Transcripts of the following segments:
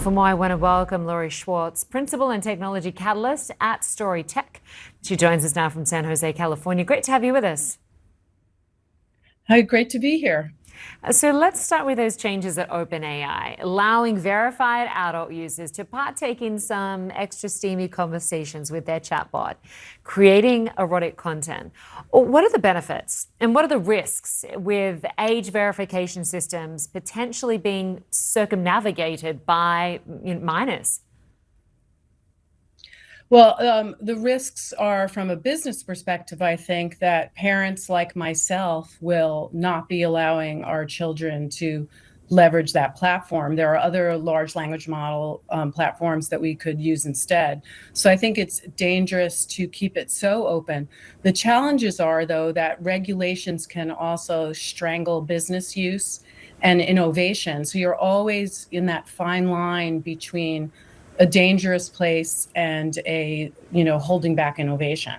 For more, I want to welcome Laurie Schwartz, Principal and Technology Catalyst at Story Tech. She joins us now from San Jose, California. Great to have you with us. Hi, great to be here. So let's start with those changes at OpenAI, allowing verified adult users to partake in some extra steamy conversations with their chatbot, creating erotic content. What are the benefits and what are the risks with age verification systems potentially being circumnavigated by minors? Well, the risks are from a business perspective. I think that parents like myself will not be allowing our children to leverage that platform. There are other large language model platforms that we could use instead. So I think it's dangerous to keep it so open. The challenges are, though, that regulations can also strangle business use and innovation. So you're always in that fine line between a dangerous place and holding back innovation.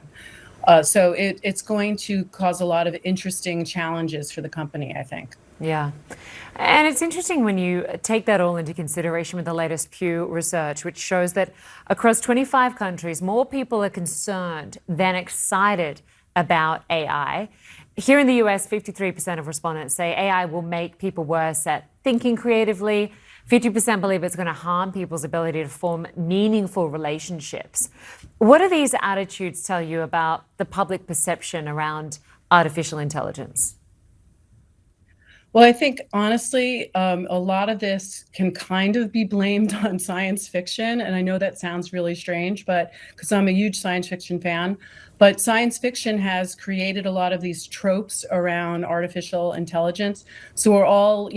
So it's going to cause a lot of interesting challenges for the company, I think. Yeah. And it's interesting when you take that all into consideration with the latest Pew research, which shows that across 25 countries, more people are concerned than excited about AI. Here in the US, 53% of respondents say AI will make people worse at thinking creatively. 50% believe it's going to harm people's ability to form meaningful relationships. What do these attitudes tell you about the public perception around artificial intelligence? Well, I think honestly, a lot of this can kind of be blamed on science fiction. And I know that sounds really strange, but because I'm a huge science fiction fan, but science fiction has created a lot of these tropes around artificial intelligence. So we're all,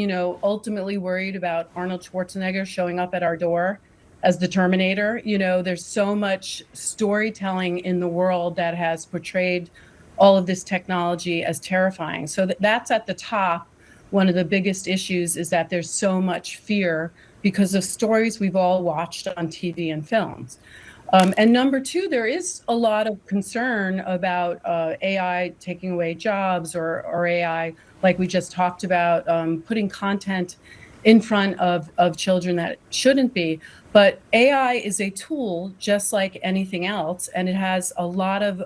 ultimately worried about Arnold Schwarzenegger showing up at our door as the Terminator. There's so much storytelling in the world that has portrayed all of this technology as terrifying. So that's at the top. One of the biggest issues is that there's so much fear because of stories we've all watched on TV and films. And number two, there is a lot of concern about AI taking away jobs or AI, like we just talked about, putting content in front of children that shouldn't be. But AI is a tool just like anything else, and it has a lot of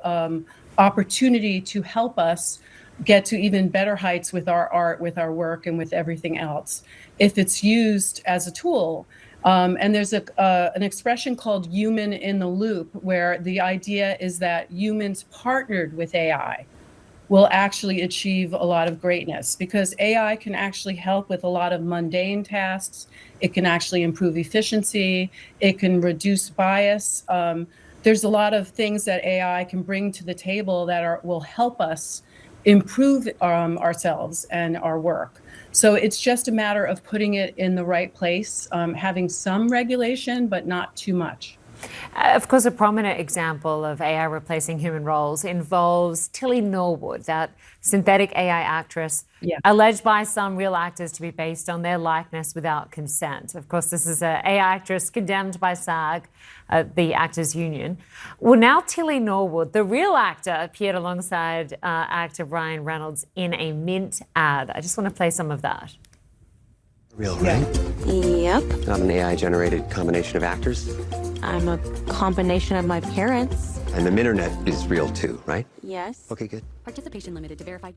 opportunity to help us get to even better heights with our art, with our work, and with everything else, if it's used as a tool. And there's an expression called human in the loop, where the idea is that humans partnered with AI will actually achieve a lot of greatness, because AI can actually help with a lot of mundane tasks. It can actually improve efficiency. It can reduce bias. There's a lot of things that AI can bring to the table that will help us improve ourselves and our work. So it's just a matter of putting it in the right place, having some regulation, but not too much. Of course, a prominent example of AI replacing human roles involves Tilly Norwood, that synthetic AI actress, Yeah. alleged by some real actors to be based on their likeness without consent. Of course, this is an AI actress condemned by SAG, the Actors Union. Well, now Tilly Norwood, the real actor, appeared alongside actor Ryan Reynolds in a Mint ad. I just want to play some of that. Real, right? Yep. Not an AI-generated combination of actors? I'm a combination of my parents. And the internet is real too, right? Yes. Okay, good. Participation limited to verified.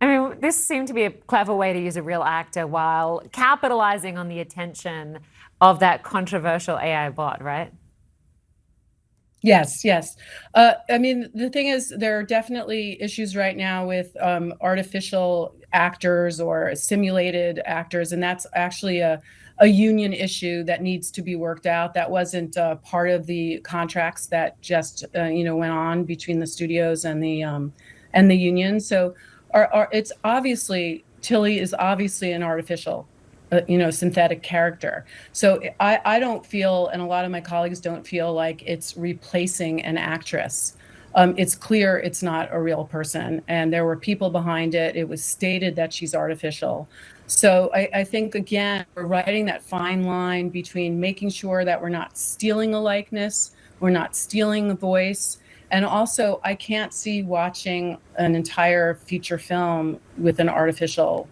I mean, this seemed to be a clever way to use a real actor while capitalizing on the attention of that controversial AI bot, right? Yes, yes. I mean, the thing is, there are definitely issues right now with artificial actors or simulated actors, and that's actually a union issue that needs to be worked out. That wasn't part of the contracts that just went on between the studios and the union. So, it's obviously, Tilly is obviously an artificial synthetic character. So I don't feel, and a lot of my colleagues don't feel, like it's replacing an actress. It's clear it's not a real person, and there were people behind it. It was stated that she's artificial. So I think, again, we're writing that fine line between making sure that we're not stealing a likeness, we're not stealing a voice. And also, I can't see watching an entire feature film with an artificial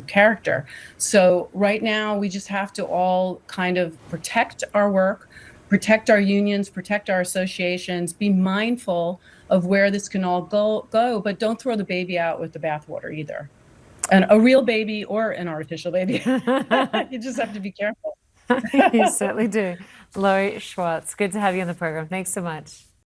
character. So right now we just have to all kind of protect our work, protect our unions, protect our associations, be mindful of where this can all go, but don't throw the baby out with the bathwater either. And a real baby or an artificial baby. You just have to be careful. You certainly do. Laurie Schwartz, good to have you on the program. Thanks so much.